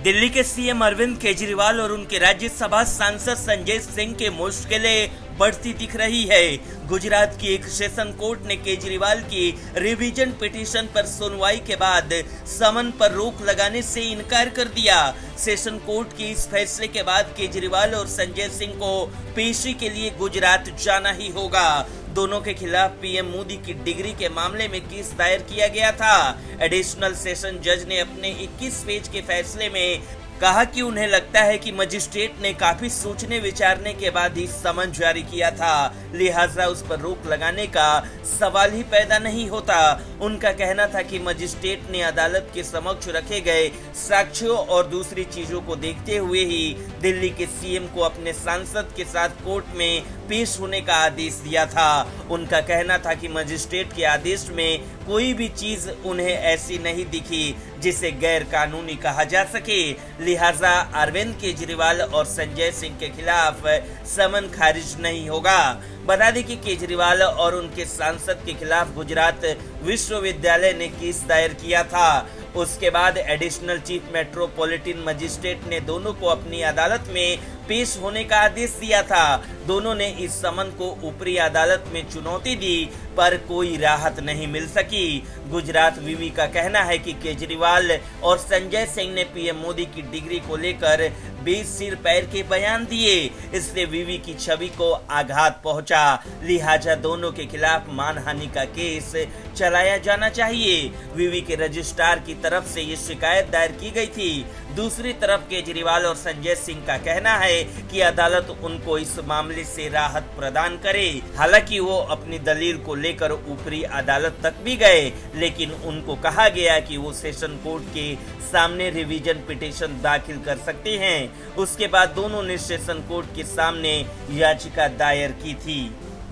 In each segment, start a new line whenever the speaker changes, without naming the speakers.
दिल्ली के सीएम अरविंद केजरीवाल और उनके राज्यसभा सांसद संजय सिंह की मुश्किलें बढ़ती दिख रही है। गुजरात की एक सेशन कोर्ट ने केजरीवाल की रिवीजन पिटीशन पर सुनवाई के बाद समन पर रोक लगाने से इनकार कर दिया। सेशन कोर्ट के इस फैसले के बाद केजरीवाल और संजय सिंह को पेशी के लिए गुजरात जाना ही होगा। दोनों के खिलाफ पीएम मोदी की डिग्री के मामले में केस दायर किया गया था। एडिशनल सेशन जज ने अपने 21 पेज के फैसले में कहा कि उन्हें लगता है कि मजिस्ट्रेट ने काफी सोचने विचारने के बाद ही समन जारी किया था, लिहाजा उस पर रोक लगाने का सवाल ही पैदा नहीं होता। उनका कहना था कि मजिस्ट्रेट ने अदालत के समक्ष रखे गए साक्ष्यों और दूसरी चीजों को देखते हुए ही दिल्ली के सीएम को अपने सांसद के साथ कोर्ट में पेश होने का आदेश दिया था। उनका कहना था कि मजिस्ट्रेट के आदेश में कोई भी चीज उन्हें ऐसी नहीं दिखी जिसे गैर कानूनी कहा जा सके, लिहाजा अरविंद केजरीवाल और संजय सिंह के खिलाफ समन खारिज नहीं होगा। बता दें कि केजरीवाल और उनके सांसद के खिलाफ गुजरात विश्वविद्यालय ने केस दायर किया था। उसके बाद एडिशनल चीफ मेट्रोपॉलिटन मजिस्ट्रेट ने दोनों को अपनी अदालत में पेश होने का आदेश दिया था। दोनों ने इस समन को ऊपरी अदालत में चुनौती दी पर कोई राहत नहीं मिल सकी। गुजरात विवि का कहना है कि केजरीवाल और संजय सिंह ने पीएम मोदी की डिग्री को लेकर बेसिर पैर के बयान दिए, इसलिए विवि की छवि को आघात पहुंचा, लिहाजा दोनों के खिलाफ मानहानि का केस चलाया जाना चाहिए। विवि के रजिस्ट्रार की तरफ से ये शिकायत दायर की गई थी। दूसरी तरफ केजरीवाल और संजय सिंह का कहना है कि अदालत उनको इस मामले से राहत प्रदान करे। हालांकि वो अपनी दलील को लेकर ऊपरी अदालत तक भी गए, लेकिन उनको कहा गया कि वो सेशन कोर्ट के सामने रिवीजन पिटीशन दाखिल कर सकते हैं। उसके बाद दोनों ने सेशन कोर्ट के सामने याचिका दायर की थी।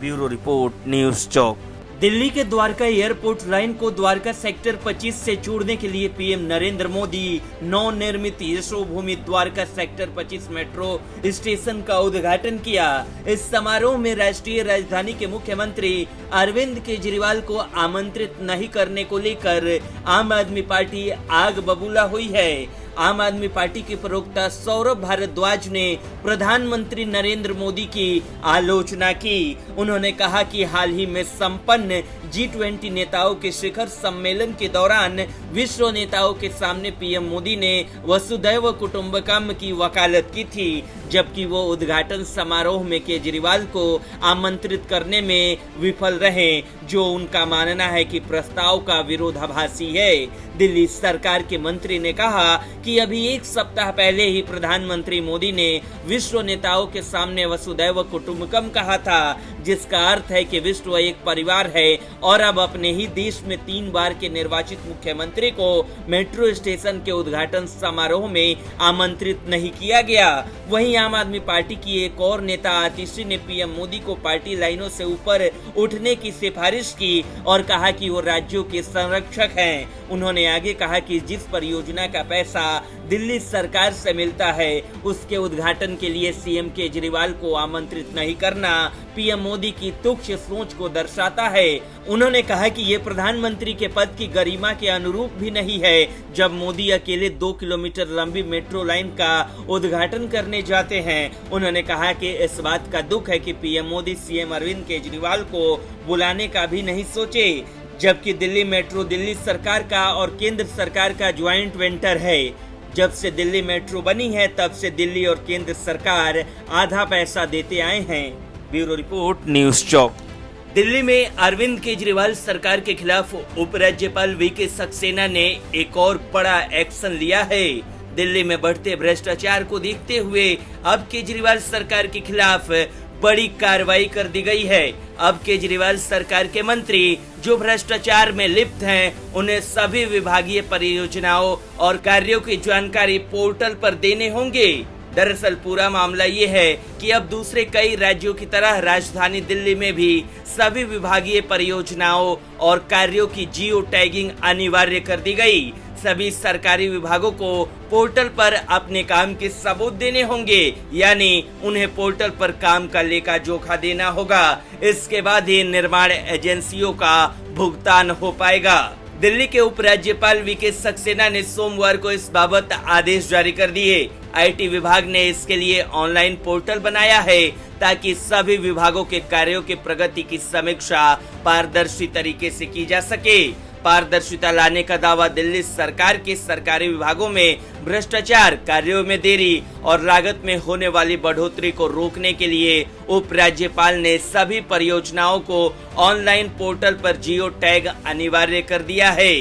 ब्यूरो रिपोर्ट, न्यूज़ चौक। दिल्ली के द्वारका एयरपोर्ट लाइन को द्वारका सेक्टर 25 से जोड़ने के लिए पीएम नरेंद्र मोदी नवनिर्मित Yashobhoomi Dwarka sector 25 metro station का उद्घाटन किया। इस समारोह में राष्ट्रीय राजधानी के मुख्यमंत्री अरविंद केजरीवाल को आमंत्रित नहीं करने को लेकर आम आदमी पार्टी आग बबूला हुई है। आम आदमी पार्टी के प्रवक्ता सौरभ भारद्वाज ने प्रधानमंत्री नरेंद्र मोदी की आलोचना की। उन्होंने कहा कि हाल ही में संपन्न G20 नेताओं के शिखर सम्मेलन के दौरान विश्व नेताओं के सामने पीएम मोदी ने वसुधैव कुटुंबकम की वकालत की थी, जबकि वो उद्घाटन समारोह में केजरीवाल को आमंत्रित करने में विफल रहे, जो उनका मानना है कि प्रस्ताव का विरोधाभासी है। दिल्ली सरकार के मंत्री ने कहा कि अभी एक सप्ताह पहले ही प्रधानमंत्री मोदी ने विश्व नेताओं के सामने वसुधैव कुटुंबकम कहा था, जिसका अर्थ है कि विश्व एक परिवार है, और अब अपने ही देश में 3 बार के निर्वाचित मुख्यमंत्री को मेट्रो स्टेशन के उद्घाटन समारोह में आमंत्रित नहीं किया गया। वहीं आम आदमी पार्टी की एक और नेता आतिशी ने पीएम मोदी को पार्टी लाइनों से ऊपर उठने की सिफारिश की और कहा कि वो राज्यों के संरक्षक हैं। उन्होंने आगे कहा कि जिस परियोजना का पैसा दिल्ली सरकार से मिलता है, उसके उद्घाटन के लिए सीएम केजरीवाल को आमंत्रित नहीं करना पीएम मोदी की तुच्छ सोच को दर्शाता है। उन्होंने कहा कि ये प्रधानमंत्री के पद की गरिमा के अनुरूप भी नहीं है, जब मोदी अकेले 2 किलोमीटर लंबी मेट्रो लाइन का उद्घाटन करने जाते हैं। उन्होंने कहा कि इस बात का दुख है कि पीएम मोदी सीएम अरविंद केजरीवाल को बुलाने का भी नहीं सोचे, जबकि दिल्ली मेट्रो दिल्ली सरकार का और केंद्र सरकार का ज्वाइंट वेंचर है। जब से दिल्ली मेट्रो बनी है, तब से दिल्ली और केंद्र सरकार आधा पैसा देते आए हैं। ब्यूरो रिपोर्ट, न्यूज़ चौक। दिल्ली में अरविंद केजरीवाल सरकार के खिलाफ उपराज्यपाल वीके सक्सेना ने एक और बड़ा एक्शन लिया है। दिल्ली में बढ़ते भ्रष्टाचार को देखते हुए अब केजरीवाल सरकार के खिलाफ बड़ी कार्रवाई कर दी गई है। अब केजरीवाल सरकार के मंत्री जो भ्रष्टाचार में लिप्त हैं, उन्हें सभी विभागीय परियोजनाओं और कार्यों की जानकारी पोर्टल पर देने होंगे। दरअसल पूरा मामला ये है कि अब दूसरे कई राज्यों की तरह राजधानी दिल्ली में भी सभी विभागीय परियोजनाओं और कार्यों की जियो टैगिंग अनिवार्य कर दी गई। सभी सरकारी विभागों को पोर्टल पर अपने काम के सबूत देने होंगे, यानी उन्हें पोर्टल पर काम का लेखा जोखा देना होगा। इसके बाद ही निर्माण एजेंसियों का भुगतान हो पाएगा। दिल्ली के उपराज्यपाल वीके सक्सेना ने सोमवार को इस बाबत आदेश जारी कर दिए। आईटी विभाग ने इसके लिए ऑनलाइन पोर्टल बनाया है ताकि सभी विभागों के कार्यों की प्रगति की समीक्षा पारदर्शी तरीके से की जा सके। पारदर्शिता लाने का दावा दिल्ली सरकार के सरकारी विभागों में भ्रष्टाचार, कार्यों में देरी और लागत में होने वाली बढ़ोतरी को रोकने के लिए उपराज्यपाल ने सभी परियोजनाओं को ऑनलाइन पोर्टल पर जियो टैग अनिवार्य कर दिया है।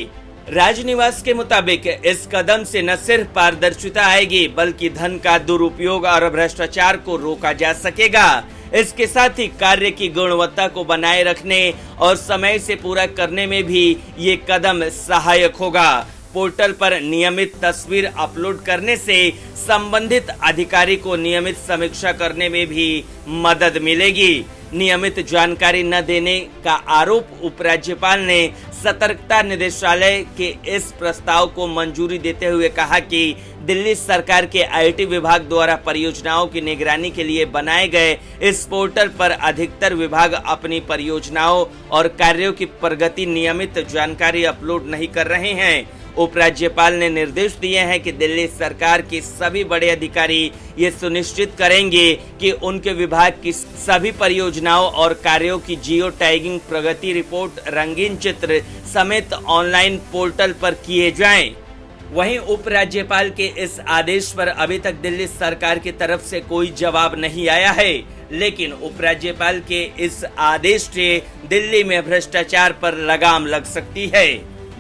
राजनिवास के मुताबिक इस कदम से न सिर्फ पारदर्शिता आएगी बल्कि धन का दुरुपयोग और भ्रष्टाचार को रोका जा सकेगा। इसके साथ ही कार्य की गुणवत्ता को बनाए रखने और समय से पूरा करने में भी ये कदम सहायक होगा। पोर्टल पर नियमित तस्वीर अपलोड करने से संबंधित अधिकारी को नियमित समीक्षा करने में भी मदद मिलेगी। नियमित जानकारी न देने का आरोप उपराज्यपाल ने सतर्कता निदेशालय के इस प्रस्ताव को मंजूरी देते हुए कहा कि दिल्ली सरकार के आईटी विभाग द्वारा परियोजनाओं की निगरानी के लिए बनाए गए इस पोर्टल पर अधिकतर विभाग अपनी परियोजनाओं और कार्यों की प्रगति नियमित जानकारी अपलोड नहीं कर रहे हैं। उपराज्यपाल ने निर्देश दिए हैं कि दिल्ली सरकार के सभी बड़े अधिकारी ये सुनिश्चित करेंगे कि उनके विभाग की सभी परियोजनाओं और कार्यों की जियो टैगिंग, प्रगति रिपोर्ट, रंगीन चित्र समेत ऑनलाइन पोर्टल पर किए जाएं। वहीं उपराज्यपाल के इस आदेश पर अभी तक दिल्ली सरकार की तरफ से कोई जवाब नहीं आया है, लेकिन उपराज्यपाल के इस आदेश से दिल्ली में भ्रष्टाचार पर लगाम लग सकती है।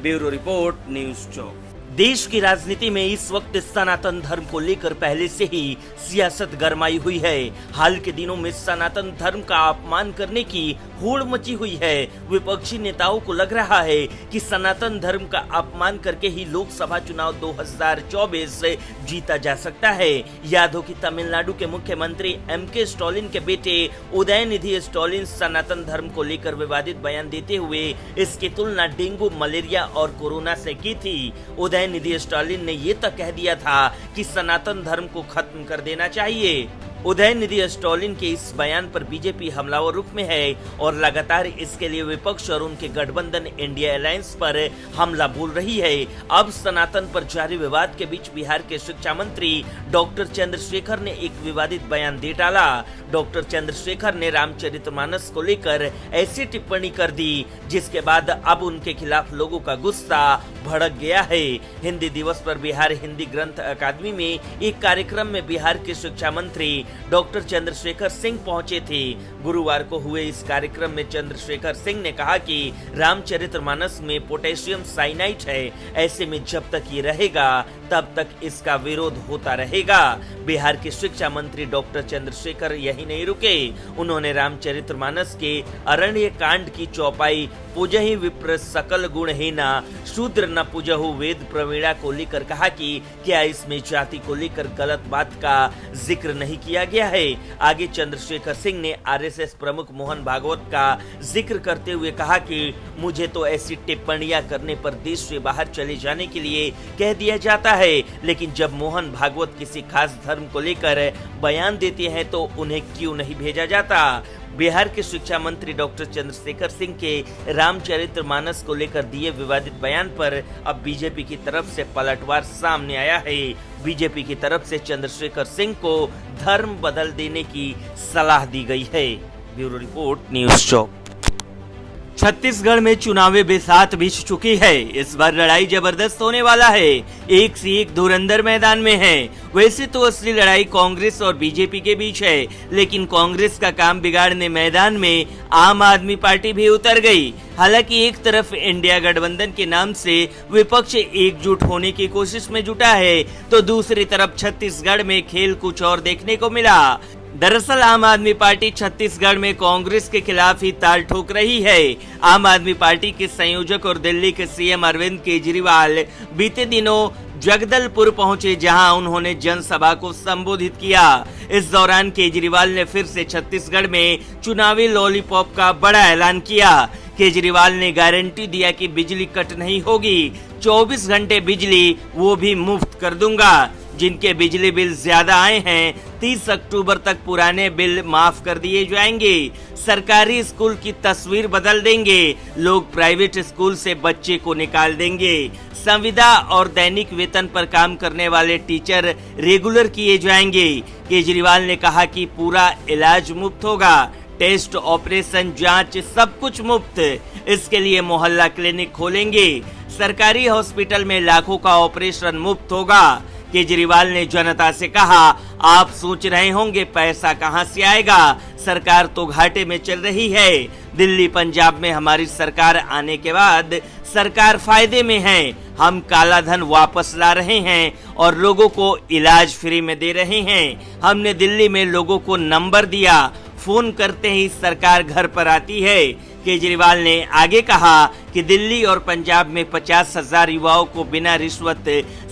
ब्यूरो रिपोर्ट, न्यूज़ चौक। देश की राजनीति में इस वक्त सनातन धर्म को लेकर पहले से ही सियासत गरमाई हुई है। हाल के दिनों में सनातन धर्म का अपमान करने की होड़ मची हुई है। विपक्षी नेताओं को लग रहा है कि सनातन धर्म का अपमान करके ही लोकसभा चुनाव 2024 जीता जा सकता है। याद हो कि तमिलनाडु के मुख्यमंत्री एमके स्टालिन के बेटे उदयनिधि स्टालिन सनातन धर्म को लेकर विवादित बयान देते हुए इसकी तुलना डेंगू, मलेरिया और कोरोना से की थी। उदयनिधि स्टालिन ने ये तक कह दिया था कि सनातन धर्म को खत्म कर देना चाहिए। उदयनिधि स्टालिन के इस बयान पर बीजेपी हमलावर रुख में है और लगातार इसके लिए विपक्ष और उनके गठबंधन इंडिया अलायंस पर हमला बोल रही है। अब सनातन पर जारी विवाद के बीच बिहार के शिक्षा मंत्री डॉक्टर चंद्रशेखर ने एक विवादित बयान दे डाला। डॉक्टर चंद्रशेखर ने रामचरितमानस को लेकर ऐसी टिप्पणी कर दी जिसके बाद अब उनके खिलाफ लोगों का गुस्सा भड़क गया है। हिंदी दिवस पर बिहार हिंदी ग्रंथ अकादमी में एक कार्यक्रम में बिहार के शिक्षा मंत्री डॉक्टर चंद्रशेखर सिंह पहुंचे थे। गुरुवार को हुए इस कार्यक्रम में चंद्रशेखर सिंह ने कहा कि रामचरितमानस में पोटेशियम साइनाइड है, ऐसे में जब तक ये रहेगा तब तक इसका विरोध होता रहेगा। बिहार के शिक्षा मंत्री डॉक्टर चंद्रशेखर यही नहीं रुके, उन्होंने रामचरितमानस के अरण्य कांड की चौपाई पूजहि विप्र सकल गुणहीना शूद्र न पूजहु वेद प्रवीणा को लेकर कहा कि क्या इसमें जाति को लेकर गलत बात का जिक्र नहीं किया गया है। आगे चंद्रशेखर सिंह ने आरएसएस प्रमुख मोहन भागवत का जिक्र करते हुए कहा कि मुझे तो ऐसी टिप्पणियां करने पर देश से बाहर चले जाने के लिए कह दिया जाता है, लेकिन जब मोहन भागवत किसी खास धर्म को लेकर बयान देते हैं तो उन्हें क्यों नहीं भेजा जाता। बिहार के शिक्षा मंत्री डॉक्टर चंद्रशेखर सिंह के रामचरितमानस को लेकर दिए विवादित बयान पर अब बीजेपी की तरफ से पलटवार सामने आया है। बीजेपी की तरफ से चंद्रशेखर सिंह को धर्म बदल देने की सलाह दी गई है। ब्यूरो रिपोर्ट, न्यूज़ चौक। छत्तीसगढ़ में चुनावी बेसात बीत चुकी है। इस बार लड़ाई जबरदस्त होने वाला है। एक से एक धुरंधर मैदान में है। वैसे तो असली लड़ाई कांग्रेस और बीजेपी के बीच है, लेकिन कांग्रेस का काम बिगाड़ने मैदान में आम आदमी पार्टी भी उतर गई। हालांकि एक तरफ इंडिया गठबंधन के नाम से विपक्ष एकजुट होने की कोशिश में जुटा है, तो दूसरी तरफ छत्तीसगढ़ में खेल कुछ और देखने को मिला। दरअसल आम आदमी पार्टी छत्तीसगढ़ में कांग्रेस के खिलाफ ही ताल ठोक रही है। आम आदमी पार्टी के संयोजक और दिल्ली के सीएम अरविंद केजरीवाल बीते दिनों जगदलपुर पहुंचे, जहां उन्होंने जनसभा को संबोधित किया। इस दौरान केजरीवाल ने फिर से छत्तीसगढ़ में चुनावी लॉलीपॉप का बड़ा ऐलान किया। केजरीवाल ने गारंटी दिया कि बिजली कट नहीं होगी, 24 घंटे बिजली वो भी मुफ्त कर दूंगा। जिनके बिजली बिल ज्यादा आए हैं 30 अक्टूबर तक पुराने बिल माफ कर दिए जाएंगे। सरकारी स्कूल की तस्वीर बदल देंगे। लोग प्राइवेट स्कूल से बच्चे को निकाल देंगे। संविदा और दैनिक वेतन पर काम करने वाले टीचर रेगुलर किए जाएंगे। केजरीवाल ने कहा कि पूरा इलाज मुफ्त होगा। टेस्ट, ऑपरेशन, जांच सब कुछ मुफ्त। इसके लिए मोहल्ला क्लिनिक खोलेंगे। सरकारी हॉस्पिटल में लाखों का ऑपरेशन मुफ्त होगा। केजरीवाल ने जनता से कहा, आप सोच रहे होंगे पैसा कहां से आएगा, सरकार तो घाटे में चल रही है। दिल्ली पंजाब में हमारी सरकार आने के बाद सरकार फायदे में है। हम काला धन वापस ला रहे हैं और लोगों को इलाज फ्री में दे रहे हैं। हमने दिल्ली में लोगों को नंबर दिया, फोन करते ही सरकार घर पर आती है। केजरीवाल ने आगे कहा कि दिल्ली और पंजाब में 50,000 युवाओं को बिना रिश्वत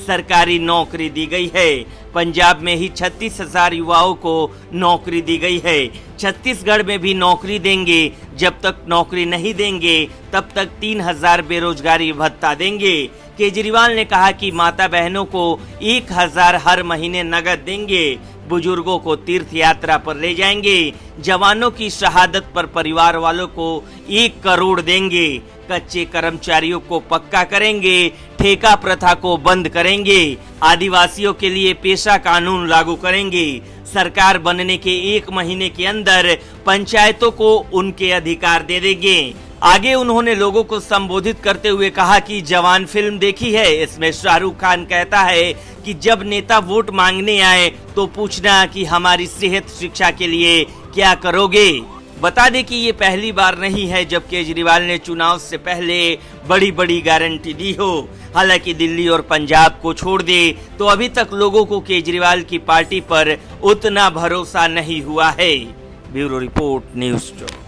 सरकारी नौकरी दी गई है। पंजाब में ही 36,000 युवाओं को नौकरी दी गई है। छत्तीसगढ़ में भी नौकरी देंगे। जब तक नौकरी नहीं देंगे तब तक 3,000 बेरोजगारी भत्ता देंगे। केजरीवाल ने कहा कि माता बहनों को 1,000 हर महीने नगद देंगे। बुजुर्गों को तीर्थ यात्रा पर ले जाएंगे। जवानों की शहादत पर परिवार वालों को 1 करोड़ देंगे। कच्चे कर्मचारियों को पक्का करेंगे। ठेका प्रथा को बंद करेंगे। आदिवासियों के लिए पेशा कानून लागू करेंगे। सरकार बनने के 1 महीने के अंदर पंचायतों को उनके अधिकार दे देंगे। आगे उन्होंने लोगों को संबोधित करते हुए कहा कि जवान फिल्म देखी है। इसमें शाहरुख खान कहता है कि जब नेता वोट मांगने आए तो पूछना कि हमारी सेहत शिक्षा के लिए क्या करोगे। बता दें कि ये पहली बार नहीं है जब केजरीवाल ने चुनाव से पहले बड़ी बड़ी गारंटी दी हो। हालांकि दिल्ली और पंजाब को छोड़ दे तो अभी तक लोगों को केजरीवाल की पार्टी पर उतना भरोसा नहीं हुआ है। Bureau report, news 24।